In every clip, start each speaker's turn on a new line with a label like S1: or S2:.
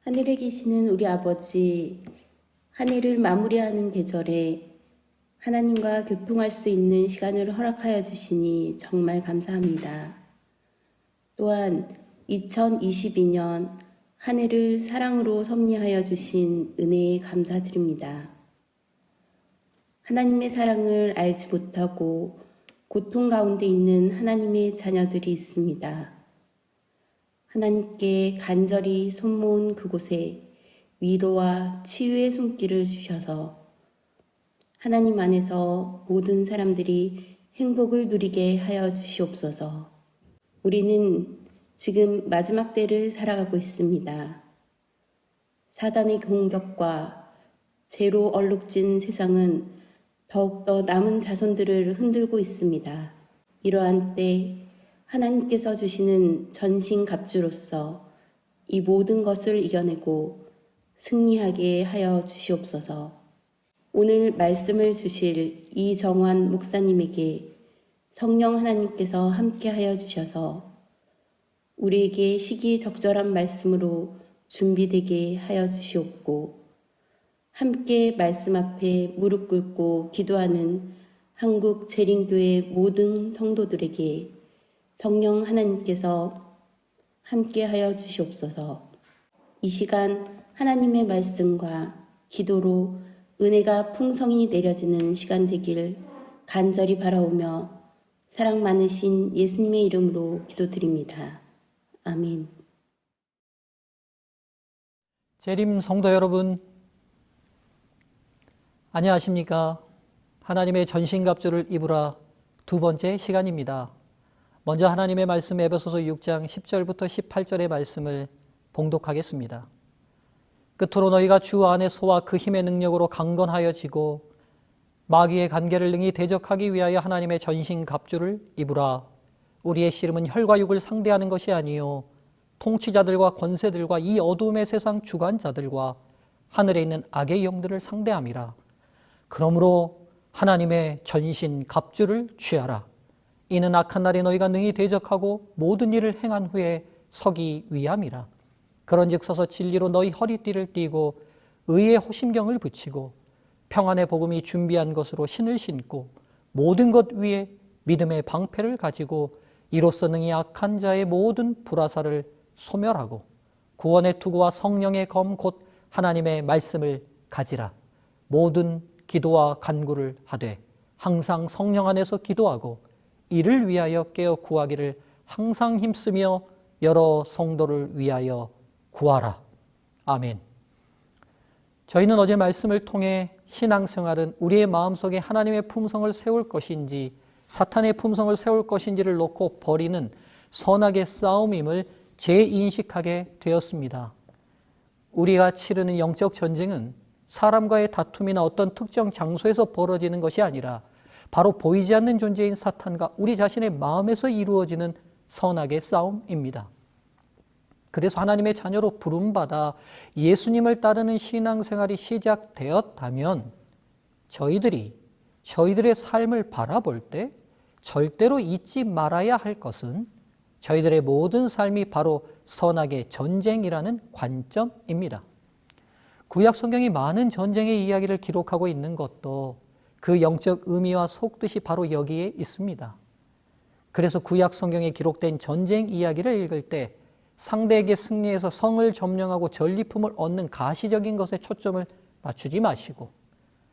S1: 하늘에 계시는 우리 아버지, 한 해를 마무리하는 계절에 하나님과 교통할 수 있는 시간을 허락하여 주시니 정말 감사합니다. 또한 2022년 한 해를 사랑으로 섭리하여 주신 은혜에 감사드립니다. 하나님의 사랑을 알지 못하고 고통 가운데 있는 하나님의 자녀들이 있습니다. 하나님께 간절히 손모은 그곳에 위로와 치유의 손길을 주셔서 하나님 안에서 모든 사람들이 행복을 누리게 하여 주시옵소서. 우리는 지금 마지막 때를 살아가고 있습니다. 사단의 공격과 죄로 얼룩진 세상은 더욱더 남은 자손들을 흔들고 있습니다. 이러한 때 하나님께서 주시는 전신갑주로서 이 모든 것을 이겨내고 승리하게 하여 주시옵소서. 오늘 말씀을 주실 이정환 목사님에게 성령 하나님께서 함께하여 주셔서 우리에게 시기적절한 말씀으로 준비되게 하여 주시옵고 함께 말씀 앞에 무릎 꿇고 기도하는 한국 재림교회 모든 성도들에게 성령 하나님께서 함께하여 주시옵소서. 이 시간 하나님의 말씀과 기도로 은혜가 풍성히 내려지는 시간 되길 간절히 바라오며 사랑 많으신 예수님의 이름으로 기도드립니다. 아멘.
S2: 재림 성도 여러분, 안녕하십니까? 하나님의 전신갑주를 입으라 두 번째 시간입니다. 먼저 하나님의 말씀 에베소서 6장 10절부터 18절의 말씀을 봉독하겠습니다. 끝으로 너희가 주 안에서와 그 힘의 능력으로 강건하여 지고 마귀의 간계를 능히 대적하기 위하여 하나님의 전신갑주를 입으라. 우리의 씨름은 혈과 육을 상대하는 것이 아니요 통치자들과 권세들과 이 어두움의 세상 주관자들과 하늘에 있는 악의 영들을 상대함이라. 그러므로 하나님의 전신갑주를 취하라. 이는 악한 날에 너희가 능히 대적하고 모든 일을 행한 후에 서기 위함이라. 그런즉 서서 진리로 너희 허리띠를 띠고 의의 호심경을 붙이고 평안의 복음이 준비한 것으로 신을 신고 모든 것 위에 믿음의 방패를 가지고 이로써 능히 악한 자의 모든 불화살을 소멸하고 구원의 투구와 성령의 검 곧 하나님의 말씀을 가지라. 모든 기도와 간구를 하되 항상 성령 안에서 기도하고 이를 위하여 깨어 구하기를 항상 힘쓰며 여러 성도를 위하여 구하라. 아멘. 저희는 어제 말씀을 통해 신앙생활은 우리의 마음속에 하나님의 품성을 세울 것인지 사탄의 품성을 세울 것인지를 놓고 벌이는 선악의 싸움임을 재인식하게 되었습니다. 우리가 치르는 영적 전쟁은 사람과의 다툼이나 어떤 특정 장소에서 벌어지는 것이 아니라 바로 보이지 않는 존재인 사탄과 우리 자신의 마음에서 이루어지는 선악의 싸움입니다. 그래서 하나님의 자녀로 부름받아 예수님을 따르는 신앙생활이 시작되었다면 저희들의 삶을 바라볼 때 절대로 잊지 말아야 할 것은 저희들의 모든 삶이 바로 선악의 전쟁이라는 관점입니다. 구약 성경이 많은 전쟁의 이야기를 기록하고 있는 것도 그 영적 의미와 속뜻이 바로 여기에 있습니다. 그래서 구약 성경에 기록된 전쟁 이야기를 읽을 때 상대에게 승리해서 성을 점령하고 전리품을 얻는 가시적인 것에 초점을 맞추지 마시고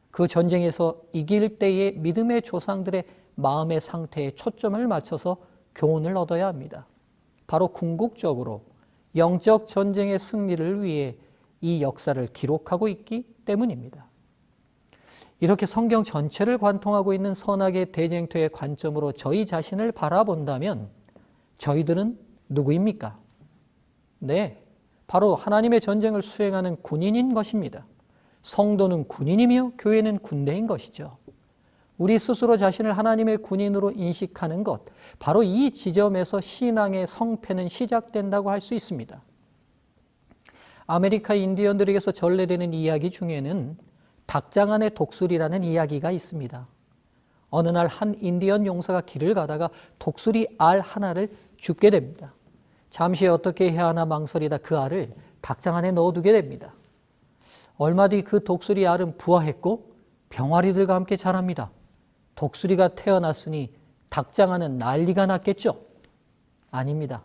S2: 그 전쟁에서 이길 때의 믿음의 조상들의 마음의 상태에 초점을 맞춰서 교훈을 얻어야 합니다. 바로 궁극적으로 영적 전쟁의 승리를 위해 이 역사를 기록하고 있기 때문입니다. 이렇게 성경 전체를 관통하고 있는 선악의 대쟁투의 관점으로 저희 자신을 바라본다면 저희들은 누구입니까? 네, 바로 하나님의 전쟁을 수행하는 군인인 것입니다. 성도는 군인이며 교회는 군대인 것이죠. 우리 스스로 자신을 하나님의 군인으로 인식하는 것, 바로 이 지점에서 신앙의 성패는 시작된다고 할 수 있습니다. 아메리카 인디언들에게서 전래되는 이야기 중에는 닭장 안의 독수리라는 이야기가 있습니다. 어느 날 한 인디언 용사가 길을 가다가 독수리 알 하나를 줍게 됩니다. 잠시 어떻게 해야 하나 망설이다 그 알을 닭장 안에 넣어두게 됩니다. 얼마 뒤 그 독수리 알은 부화했고 병아리들과 함께 자랍니다. 독수리가 태어났으니 닭장 안은 난리가 났겠죠? 아닙니다.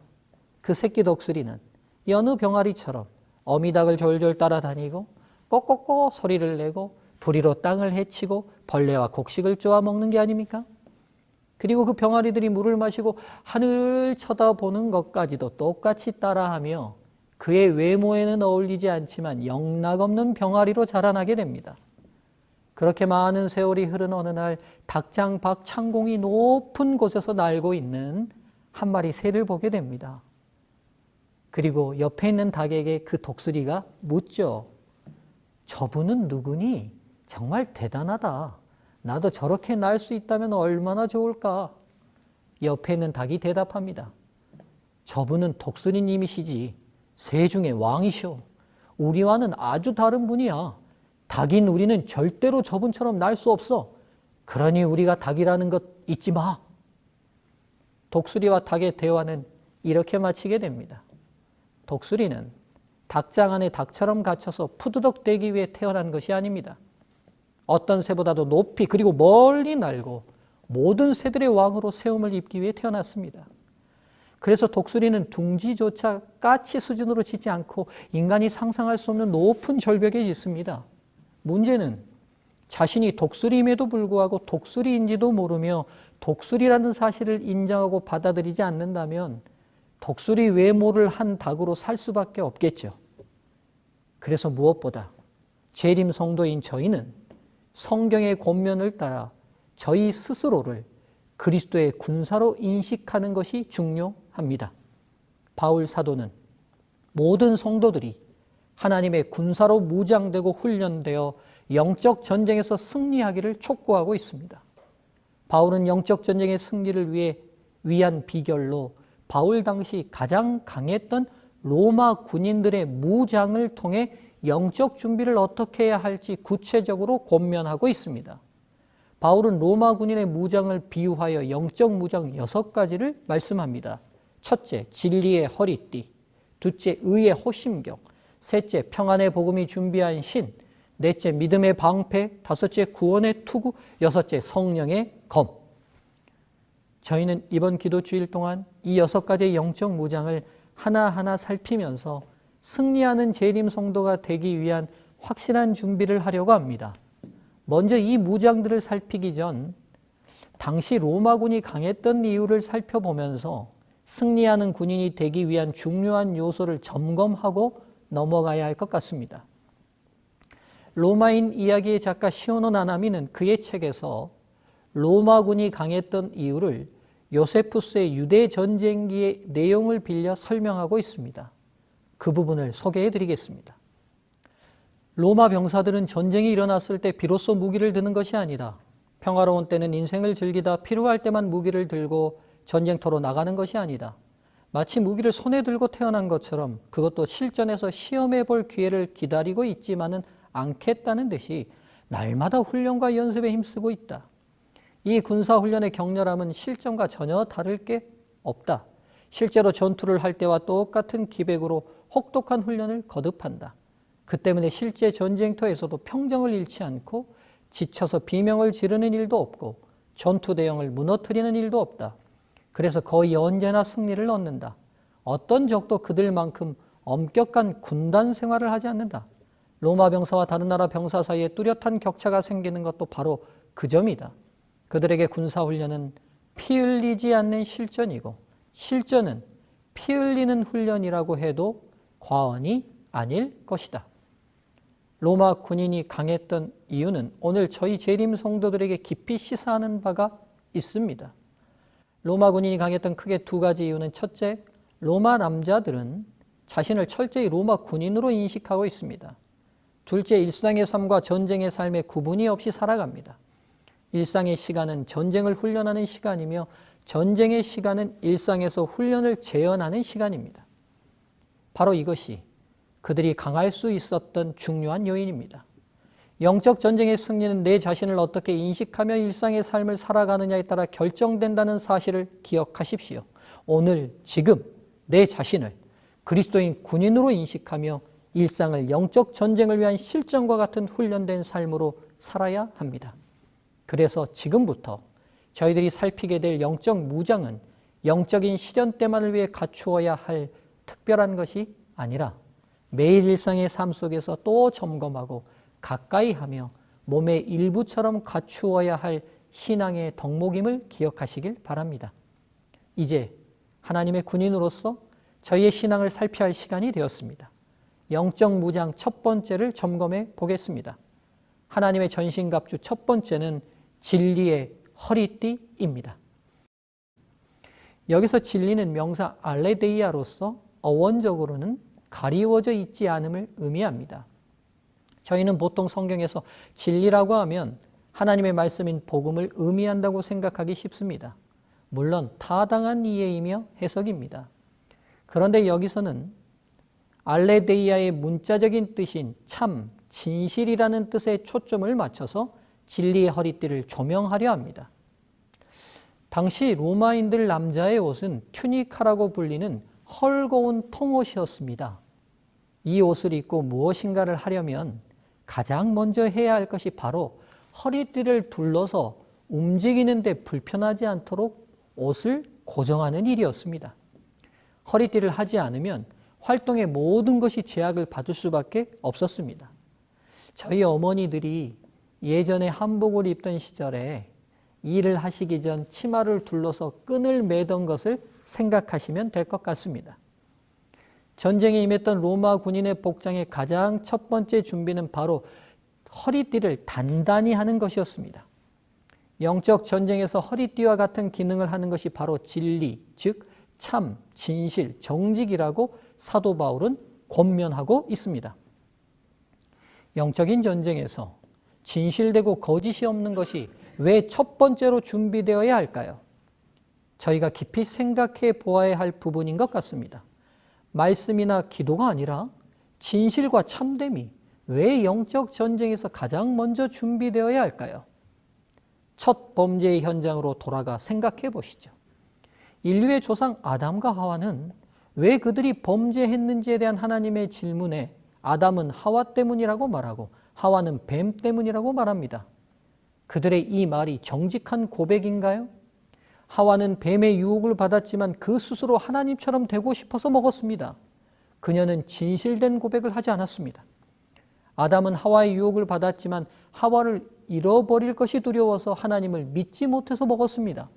S2: 그 새끼 독수리는 여느 병아리처럼 어미닭을 졸졸 따라다니고 꼬꼬꼬 소리를 내고 부리로 땅을 헤치고 벌레와 곡식을 쪼아 먹는 게 아닙니까? 그리고 그 병아리들이 물을 마시고 하늘을 쳐다보는 것까지도 똑같이 따라하며 그의 외모에는 어울리지 않지만 영락없는 병아리로 자라나게 됩니다. 그렇게 많은 세월이 흐른 어느 날 닭장 밖 창공이 높은 곳에서 날고 있는 한 마리 새를 보게 됩니다. 그리고 옆에 있는 닭에게 그 독수리가 묻죠. 저분은 누구니? 정말 대단하다. 나도 저렇게 날 수 있다면 얼마나 좋을까? 옆에 있는 닭이 대답합니다. 저분은 독수리님이시지. 새 중에 왕이셔. 우리와는 아주 다른 분이야. 닭인 우리는 절대로 저분처럼 날 수 없어. 그러니 우리가 닭이라는 것 잊지 마. 독수리와 닭의 대화는 이렇게 마치게 됩니다. 독수리는 닭장 안에 닭처럼 갇혀서 푸드덕대기 위해 태어난 것이 아닙니다. 어떤 새보다도 높이 그리고 멀리 날고 모든 새들의 왕으로 세움을 입기 위해 태어났습니다. 그래서 독수리는 둥지조차 까치 수준으로 짓지 않고 인간이 상상할 수 없는 높은 절벽에 짓습니다. 문제는 자신이 독수리임에도 불구하고 독수리인지도 모르며 독수리라는 사실을 인정하고 받아들이지 않는다면 독수리 외모를 한 닭으로 살 수밖에 없겠죠. 그래서 무엇보다 재림 성도인 저희는 성경의 권면을 따라 저희 스스로를 그리스도의 군사로 인식하는 것이 중요합니다. 바울 사도는 모든 성도들이 하나님의 군사로 무장되고 훈련되어 영적 전쟁에서 승리하기를 촉구하고 있습니다. 바울은 영적 전쟁의 승리를 위한 비결로 바울 당시 가장 강했던 로마 군인들의 무장을 통해 영적 준비를 어떻게 해야 할지 구체적으로 권면하고 있습니다. 바울은 로마 군인의 무장을 비유하여 영적 무장 6가지를 말씀합니다. 첫째, 진리의 허리띠. 둘째, 의의 호심경. 셋째, 평안의 복음이 준비한 신. 넷째, 믿음의 방패. 다섯째, 구원의 투구. 여섯째, 성령의 검. 저희는 이번 기도주일 동안 이 6가지의 영적 무장을 하나하나 살피면서 승리하는 재림 성도가 되기 위한 확실한 준비를 하려고 합니다. 먼저 이 무장들을 살피기 전 당시 로마군이 강했던 이유를 살펴보면서 승리하는 군인이 되기 위한 중요한 요소를 점검하고 넘어가야 할 것 같습니다. 로마인 이야기의 작가 시오노 나나미는 그의 책에서 로마군이 강했던 이유를 요세푸스의 유대 전쟁기의 내용을 빌려 설명하고 있습니다. 그 부분을 소개해 드리겠습니다. 로마 병사들은 전쟁이 일어났을 때 비로소 무기를 드는 것이 아니다. 평화로운 때는 인생을 즐기다 필요할 때만 무기를 들고 전쟁터로 나가는 것이 아니다. 마치 무기를 손에 들고 태어난 것처럼 그것도 실전에서 시험해 볼 기회를 기다리고 있지만은 않겠다는 듯이 날마다 훈련과 연습에 힘쓰고 있다. 이 군사훈련의 격렬함은 실전과 전혀 다를 게 없다. 실제로 전투를 할 때와 똑같은 기백으로 혹독한 훈련을 거듭한다. 그 때문에 실제 전쟁터에서도 평정을 잃지 않고 지쳐서 비명을 지르는 일도 없고 전투 대형을 무너뜨리는 일도 없다. 그래서 거의 언제나 승리를 얻는다. 어떤 적도 그들만큼 엄격한 군단 생활을 하지 않는다. 로마 병사와 다른 나라 병사 사이에 뚜렷한 격차가 생기는 것도 바로 그 점이다. 그들에게 군사훈련은 피 흘리지 않는 실전이고 실전은 피 흘리는 훈련이라고 해도 과언이 아닐 것이다. 로마 군인이 강했던 이유는 오늘 저희 재림 성도들에게 깊이 시사하는 바가 있습니다. 로마 군인이 강했던 크게 2가지 이유는 첫째, 로마 남자들은 자신을 철저히 로마 군인으로 인식하고 있습니다. 둘째, 일상의 삶과 전쟁의 삶에 구분이 없이 살아갑니다. 일상의 시간은 전쟁을 훈련하는 시간이며 전쟁의 시간은 일상에서 훈련을 재현하는 시간입니다. 바로 이것이 그들이 강할 수 있었던 중요한 요인입니다. 영적 전쟁의 승리는 내 자신을 어떻게 인식하며 일상의 삶을 살아가느냐에 따라 결정된다는 사실을 기억하십시오. 오늘 지금 내 자신을 그리스도인 군인으로 인식하며 일상을 영적 전쟁을 위한 실전과 같은 훈련된 삶으로 살아야 합니다. 그래서 지금부터 저희들이 살피게 될 영적 무장은 영적인 실현 때만을 위해 갖추어야 할 특별한 것이 아니라 매일 일상의 삶 속에서 또 점검하고 가까이 하며 몸의 일부처럼 갖추어야 할 신앙의 덕목임을 기억하시길 바랍니다. 이제 하나님의 군인으로서 저희의 신앙을 살펴야 할 시간이 되었습니다. 영적 무장 첫 번째를 점검해 보겠습니다. 하나님의 전신갑주 첫 번째는 진리의 허리띠입니다. 여기서 진리는 명사 알레데이아로서 어원적으로는 가리워져 있지 않음을 의미합니다. 저희는 보통 성경에서 진리라고 하면 하나님의 말씀인 복음을 의미한다고 생각하기 쉽습니다. 물론 타당한 이해이며 해석입니다. 그런데 여기서는 알레데이아의 문자적인 뜻인 참, 진실이라는 뜻에 초점을 맞춰서 진리의 허리띠를 조명하려 합니다. 당시 로마인들 남자의 옷은 튜니카라고 불리는 헐거운 통옷이었습니다. 이 옷을 입고 무엇인가를 하려면 가장 먼저 해야 할 것이 바로 허리띠를 둘러서 움직이는데 불편하지 않도록 옷을 고정하는 일이었습니다. 허리띠를 하지 않으면 활동의 모든 것이 제약을 받을 수밖에 없었습니다. 저희 어머니들이 예전에 한복을 입던 시절에 일을 하시기 전 치마를 둘러서 끈을 매던 것을 생각하시면 될 것 같습니다. 전쟁에 임했던 로마 군인의 복장의 가장 첫 번째 준비는 바로 허리띠를 단단히 하는 것이었습니다. 영적 전쟁에서 허리띠와 같은 기능을 하는 것이 바로 진리, 즉 참, 진실, 정직이라고 사도 바울은 권면하고 있습니다. 영적인 전쟁에서 진실되고 거짓이 없는 것이 왜 첫 번째로 준비되어야 할까요? 저희가 깊이 생각해 보아야 할 부분인 것 같습니다. 말씀이나 기도가 아니라 진실과 참됨이 왜 영적 전쟁에서 가장 먼저 준비되어야 할까요? 첫 범죄의 현장으로 돌아가 생각해 보시죠. 인류의 조상 아담과 하와는 왜 그들이 범죄했는지에 대한 하나님의 질문에 아담은 하와 때문이라고 말하고 하와는 뱀 때문이라고 말합니다. 그들의 이 말이 정직한 고백인가요? 하와는 뱀의 유혹을 받았지만 그 스스로 하나님처럼 되고 싶어서 먹었습니다. 그녀는 진실된 고백을 하지 않았습니다. 아담은 하와의 유혹을 받았지만 하와를 잃어버릴 것이 두려워서 하나님을 믿지 못해서 먹었습니다.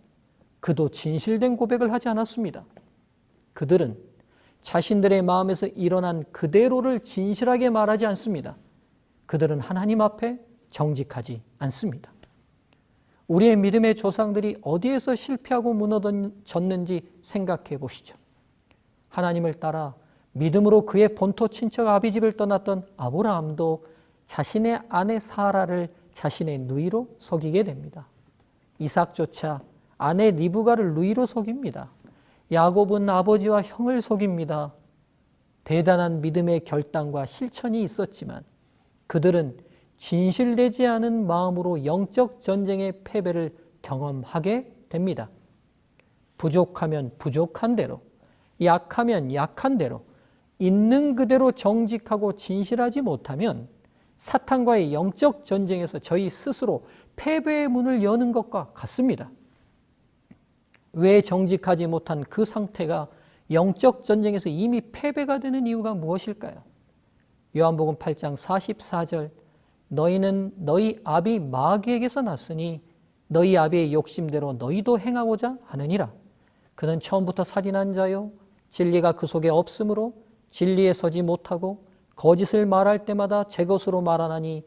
S2: 그도 진실된 고백을 하지 않았습니다. 그들은 자신들의 마음에서 일어난 그대로를 진실하게 말하지 않습니다. 그들은 하나님 앞에 정직하지 않습니다. 우리의 믿음의 조상들이 어디에서 실패하고 무너졌는지 생각해 보시죠. 하나님을 따라 믿음으로 그의 본토 친척 아비집을 떠났던 아브라함도 자신의 아내 사라를 자신의 누이로 속이게 됩니다. 이삭조차 아내 리브가를 누이로 속입니다. 야곱은 아버지와 형을 속입니다. 대단한 믿음의 결단과 실천이 있었지만 그들은 진실되지 않은 마음으로 영적 전쟁의 패배를 경험하게 됩니다. 부족하면 부족한 대로, 약하면 약한 대로, 있는 그대로 정직하고 진실하지 못하면 사탄과의 영적 전쟁에서 저희 스스로 패배의 문을 여는 것과 같습니다. 왜 정직하지 못한 그 상태가 영적 전쟁에서 이미 패배가 되는 이유가 무엇일까요? 요한복음 8장 44절 너희는 너희 아비 마귀에게서 났으니 너희 아비의 욕심대로 너희도 행하고자 하느니라. 그는 처음부터 살인한 자요 진리가 그 속에 없으므로 진리에 서지 못하고 거짓을 말할 때마다 제 것으로 말하나니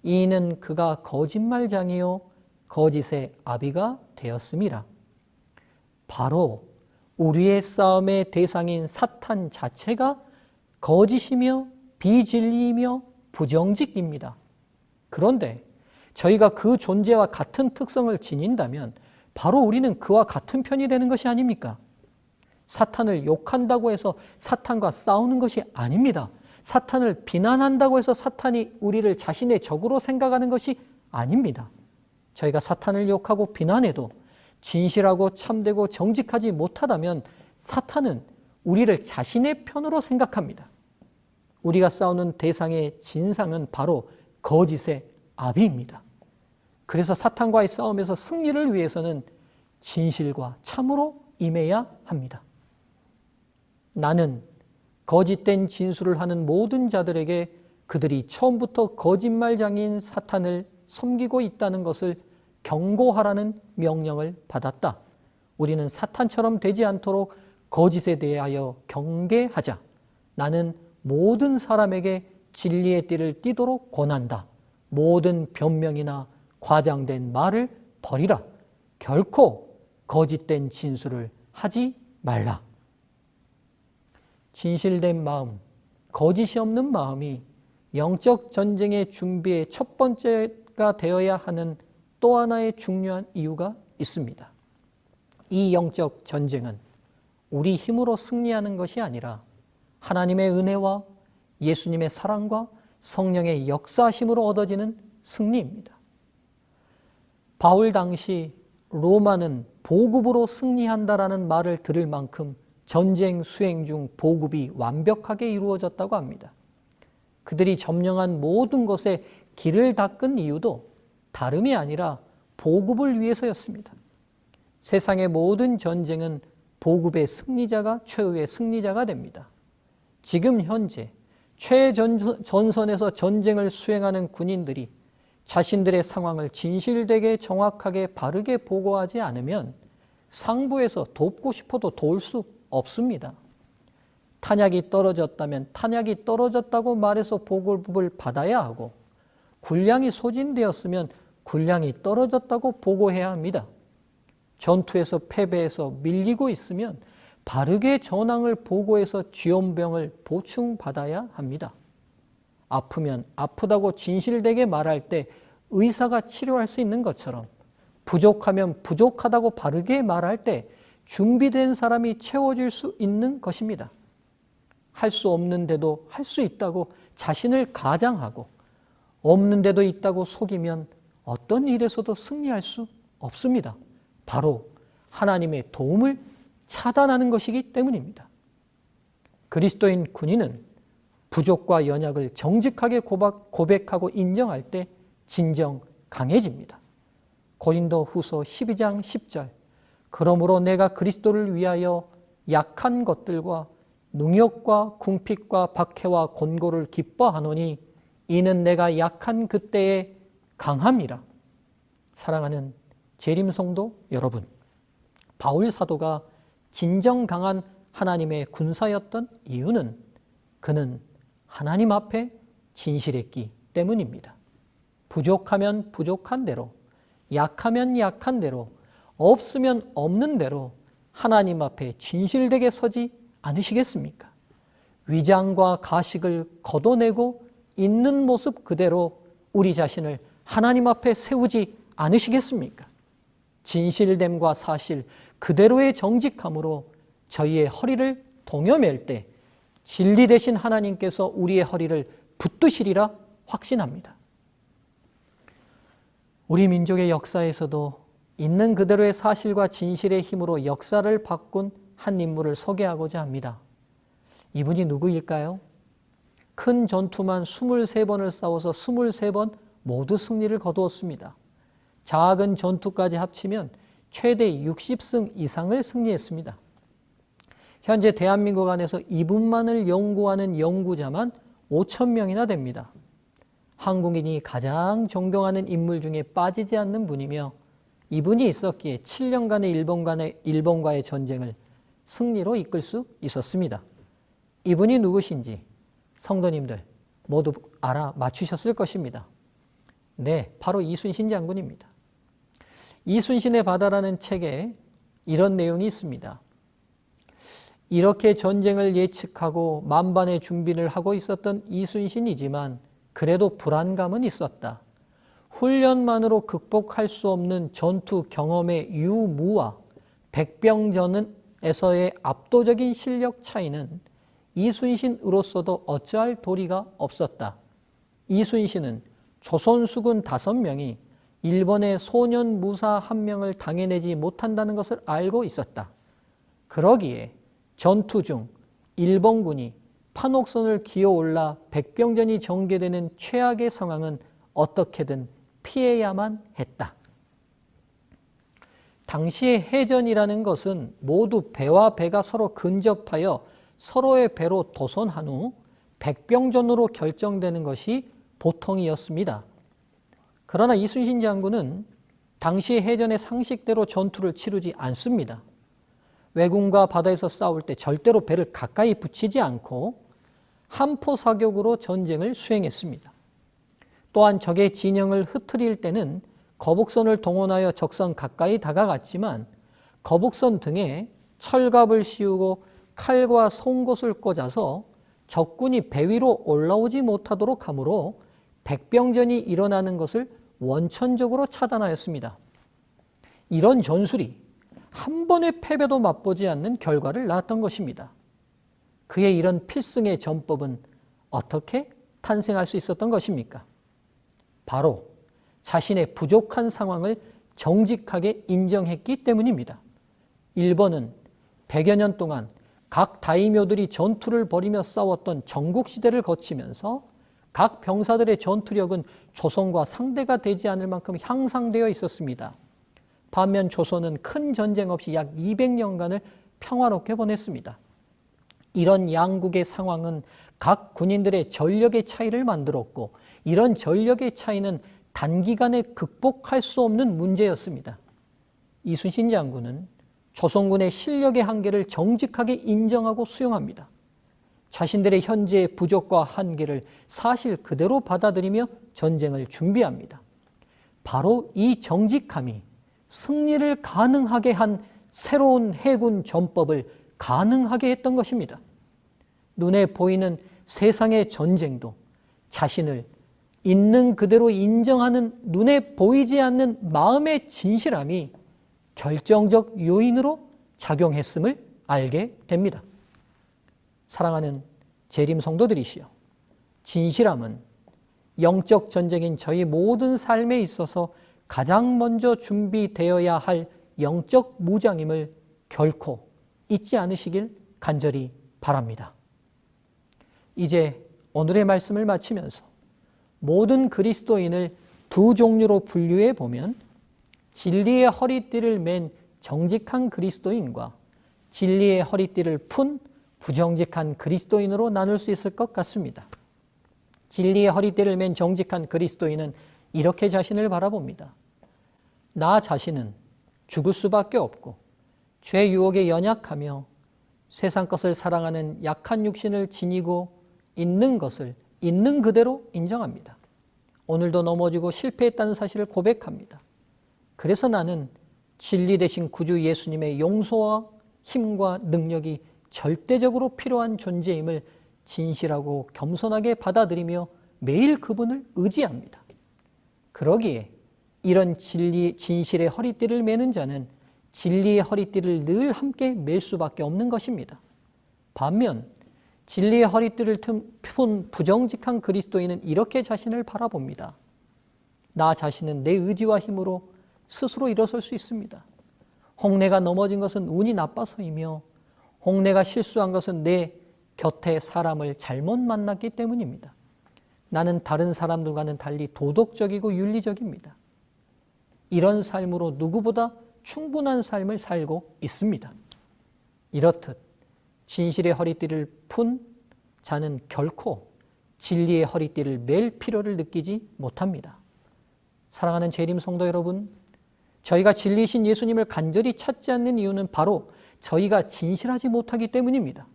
S2: 이는 그가 거짓말장이요 거짓의 아비가 되었음이라. 바로 우리의 싸움의 대상인 사탄 자체가 거짓이며 비진리이며 부정직입니다. 그런데 저희가 그 존재와 같은 특성을 지닌다면 바로 우리는 그와 같은 편이 되는 것이 아닙니까? 사탄을 욕한다고 해서 사탄과 싸우는 것이 아닙니다. 사탄을 비난한다고 해서 사탄이 우리를 자신의 적으로 생각하는 것이 아닙니다. 저희가 사탄을 욕하고 비난해도 진실하고 참되고 정직하지 못하다면 사탄은 우리를 자신의 편으로 생각합니다. 우리가 싸우는 대상의 진상은 바로 거짓의 아비입니다. 그래서 사탄과의 싸움에서 승리를 위해서는 진실과 참으로 임해야 합니다. 나는 거짓된 진술을 하는 모든 자들에게 그들이 처음부터 거짓말장인 사탄을 섬기고 있다는 것을 경고하라는 명령을 받았다. 우리는 사탄처럼 되지 않도록 거짓에 대하여 경계하자. 나는 모든 사람에게 진리의 띠를 띠도록 권한다. 모든 변명이나 과장된 말을 버리라. 결코 거짓된 진술을 하지 말라. 진실된 마음, 거짓이 없는 마음이 영적 전쟁의 준비의 첫 번째가 되어야 하는 또 하나의 중요한 이유가 있습니다. 이 영적 전쟁은 우리 힘으로 승리하는 것이 아니라 하나님의 은혜와 예수님의 사랑과 성령의 역사심으로 얻어지는 승리입니다. 바울 당시 로마는 보급으로 승리한다라는 말을 들을 만큼 전쟁 수행 중 보급이 완벽하게 이루어졌다고 합니다. 그들이 점령한 모든 것에 길을 닦은 이유도 다름이 아니라 보급을 위해서였습니다. 세상의 모든 전쟁은 보급의 승리자가 최후의 승리자가 됩니다. 지금 현재 최전선에서 전쟁을 수행하는 군인들이 자신들의 상황을 진실되게 정확하게 바르게 보고하지 않으면 상부에서 돕고 싶어도 도울 수 없습니다. 탄약이 떨어졌다면 탄약이 떨어졌다고 말해서 보급을 받아야 하고, 군량이 소진되었으면 군량이 떨어졌다고 보고해야 합니다. 전투에서 패배해서 밀리고 있으면 바르게 전황을 보고해서 쥐염병을 보충받아야 합니다. 아프면 아프다고 진실되게 말할 때 의사가 치료할 수 있는 것처럼, 부족하면 부족하다고 바르게 말할 때 준비된 사람이 채워줄 수 있는 것입니다. 할 수 없는데도 할 수 있다고 자신을 가장하고 없는데도 있다고 속이면 어떤 일에서도 승리할 수 없습니다. 바로 하나님의 도움을 차단하는 것이기 때문입니다. 그리스도인 군인은 부족과 연약을 정직하게 고백하고 인정할 때 진정 강해집니다. 고린도 후서 12장 10절. 그러므로 내가 그리스도를 위하여 약한 것들과 능욕과 궁핍과 박해와 곤고를 기뻐하노니 이는 내가 약한 그때에 강함이라. 사랑하는 재림 성도 여러분, 바울 사도가 진정 강한 하나님의 군사였던 이유는 그는 하나님 앞에 진실했기 때문입니다. 부족하면 부족한 대로, 약하면 약한 대로, 없으면 없는 대로 하나님 앞에 진실되게 서지 않으시겠습니까? 위장과 가식을 걷어내고 있는 모습 그대로 우리 자신을 하나님 앞에 세우지 않으시겠습니까? 진실됨과 사실 그대로의 정직함으로 저희의 허리를 동여맬 때 진리 되신 하나님께서 우리의 허리를 붙드시리라 확신합니다. 우리 민족의 역사에서도 있는 그대로의 사실과 진실의 힘으로 역사를 바꾼 한 인물을 소개하고자 합니다. 이분이 누구일까요? 큰 전투만 23번을 싸워서 23번 모두 승리를 거두었습니다. 작은 전투까지 합치면 최대 60승 이상을 승리했습니다. 현재 대한민국 안에서 이분만을 연구하는 연구자만 5,000명이나 됩니다. 한국인이 가장 존경하는 인물 중에 빠지지 않는 분이며, 이분이 있었기에 7년간의 일본과의 전쟁을 승리로 이끌 수 있었습니다. 이분이 누구신지 성도님들 모두 알아맞추셨을 것입니다. 네, 바로 이순신 장군입니다. 이순신의 바다라는 책에 이런 내용이 있습니다. 이렇게 전쟁을 예측하고 만반의 준비를 하고 있었던 이순신이지만 그래도 불안감은 있었다. 훈련만으로 극복할 수 없는 전투 경험의 유무와 백병전에서의 압도적인 실력 차이는 이순신으로서도 어찌할 도리가 없었다. 이순신은 조선 수군 5명이 일본의 소년 무사 1명을 당해내지 못한다는 것을 알고 있었다. 그러기에 전투 중 일본군이 판옥선을 기어올라 백병전이 전개되는 최악의 상황은 어떻게든 피해야만 했다. 당시의 해전이라는 것은 모두 배와 배가 서로 근접하여 서로의 배로 도선한 후 백병전으로 결정되는 것이 보통이었습니다. 그러나 이순신 장군은 당시 해전의 상식대로 전투를 치르지 않습니다. 왜군과 바다에서 싸울 때 절대로 배를 가까이 붙이지 않고 함포 사격으로 전쟁을 수행했습니다. 또한 적의 진영을 흩트릴 때는 거북선을 동원하여 적선 가까이 다가갔지만 거북선 등에 철갑을 씌우고 칼과 송곳을 꽂아서 적군이 배 위로 올라오지 못하도록 하므로 백병전이 일어나는 것을 원천적으로 차단하였습니다. 이런 전술이 한 번의 패배도 맛보지 않는 결과를 낳았던 것입니다. 그의 이런 필승의 전법은 어떻게 탄생할 수 있었던 것입니까? 바로 자신의 부족한 상황을 정직하게 인정했기 때문입니다. 일본은 100여 년 동안 각 다이묘들이 전투를 벌이며 싸웠던 전국시대를 거치면서 각 병사들의 전투력은 조선과 상대가 되지 않을 만큼 향상되어 있었습니다. 반면 조선은 큰 전쟁 없이 약 200년간을 평화롭게 보냈습니다. 이런 양국의 상황은 각 군인들의 전력의 차이를 만들었고 이런 전력의 차이는 단기간에 극복할 수 없는 문제였습니다. 이순신 장군은 조선군의 실력의 한계를 정직하게 인정하고 수용합니다. 자신들의 현재의 부족과 한계를 사실 그대로 받아들이며 전쟁을 준비합니다. 바로 이 정직함이 승리를 가능하게 한 새로운 해군 전법을 가능하게 했던 것입니다. 눈에 보이는 세상의 전쟁도 자신을 있는 그대로 인정하는 눈에 보이지 않는 마음의 진실함이 결정적 요인으로 작용했음을 알게 됩니다. 사랑하는 재림 성도들이시여, 진실함은 영적 전쟁인 저희 모든 삶에 있어서 가장 먼저 준비되어야 할 영적 무장임을 결코 잊지 않으시길 간절히 바랍니다. 이제 오늘의 말씀을 마치면서 모든 그리스도인을 두 종류로 분류해 보면 진리의 허리띠를 맨 정직한 그리스도인과 진리의 허리띠를 푼 부정직한 그리스도인으로 나눌 수 있을 것 같습니다. 진리의 허리띠를 맨 정직한 그리스도인은 이렇게 자신을 바라봅니다. 나 자신은 죽을 수밖에 없고 죄 유혹에 연약하며 세상 것을 사랑하는 약한 육신을 지니고 있는 것을 있는 그대로 인정합니다. 오늘도 넘어지고 실패했다는 사실을 고백합니다. 그래서 나는 진리 되신 구주 예수님의 용서와 힘과 능력이 절대적으로 필요한 존재임을 진실하고 겸손하게 받아들이며 매일 그분을 의지합니다. 그러기에 이런 진실의 허리띠를 매는 자는 진리의 허리띠를 늘 함께 맬 수밖에 없는 것입니다. 반면 진리의 허리띠를 푼 부정직한 그리스도인은 이렇게 자신을 바라봅니다. 나 자신은 내 의지와 힘으로 스스로 일어설 수 있습니다. 혹 내가 넘어진 것은 운이 나빠서이며 혹 내가 실수한 것은 내 곁에 사람을 잘못 만났기 때문입니다. 나는 다른 사람들과는 달리 도덕적이고 윤리적입니다. 이런 삶으로 누구보다 충분한 삶을 살고 있습니다. 이렇듯 진실의 허리띠를 푼 자는 결코 진리의 허리띠를 맬 필요를 느끼지 못합니다. 사랑하는 재림 성도 여러분, 저희가 진리이신 예수님을 간절히 찾지 않는 이유는 바로 저희가 진실하지 못하기 때문입니다.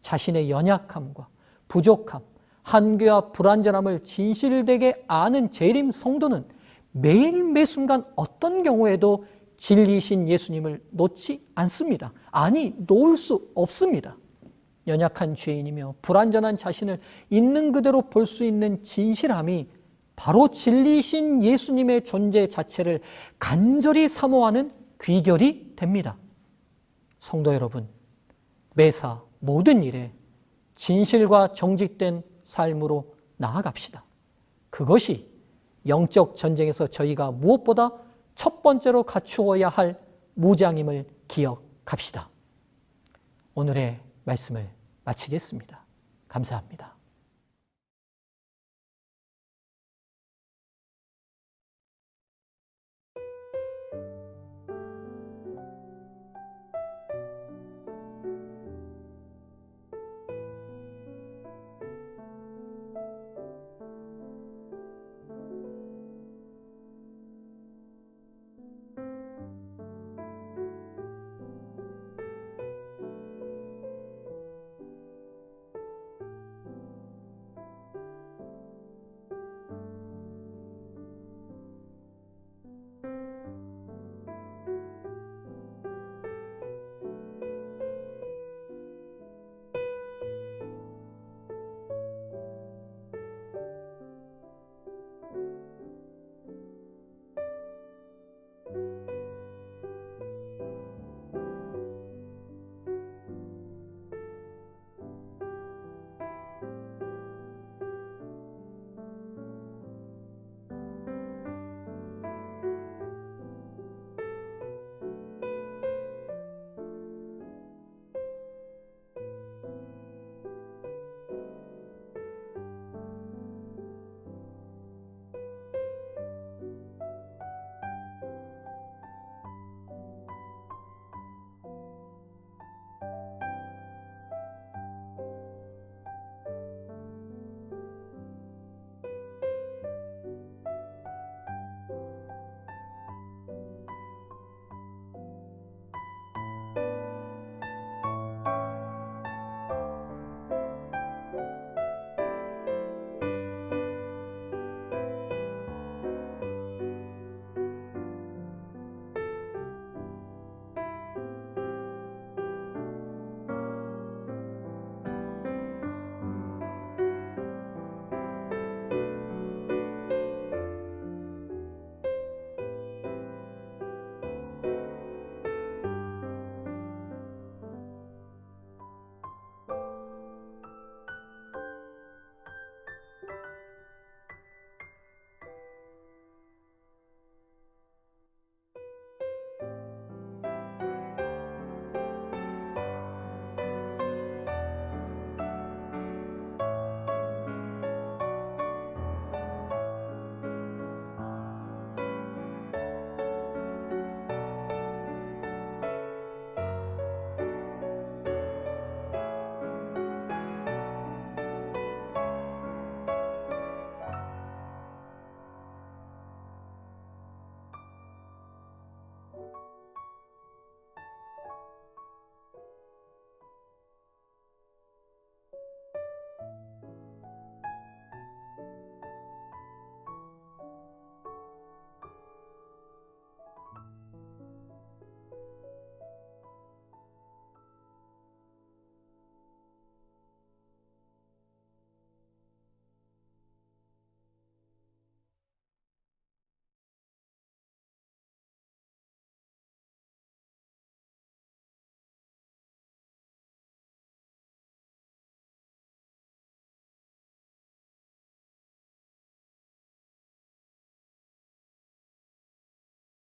S2: 자신의 연약함과 부족함, 한계와 불완전함을 진실되게 아는 재림 성도는 매일 매순간 어떤 경우에도 진리이신 예수님을 놓지 않습니다. 아니, 놓을 수 없습니다. 연약한 죄인이며 불완전한 자신을 있는 그대로 볼 수 있는 진실함이 바로 진리이신 예수님의 존재 자체를 간절히 사모하는 귀결이 됩니다. 성도 여러분, 매사 모든 일에 진실과 정직된 삶으로 나아갑시다. 그것이 영적 전쟁에서 저희가 무엇보다 첫 번째로 갖추어야 할 무장임을 기억합시다. 오늘의 말씀을 마치겠습니다. 감사합니다.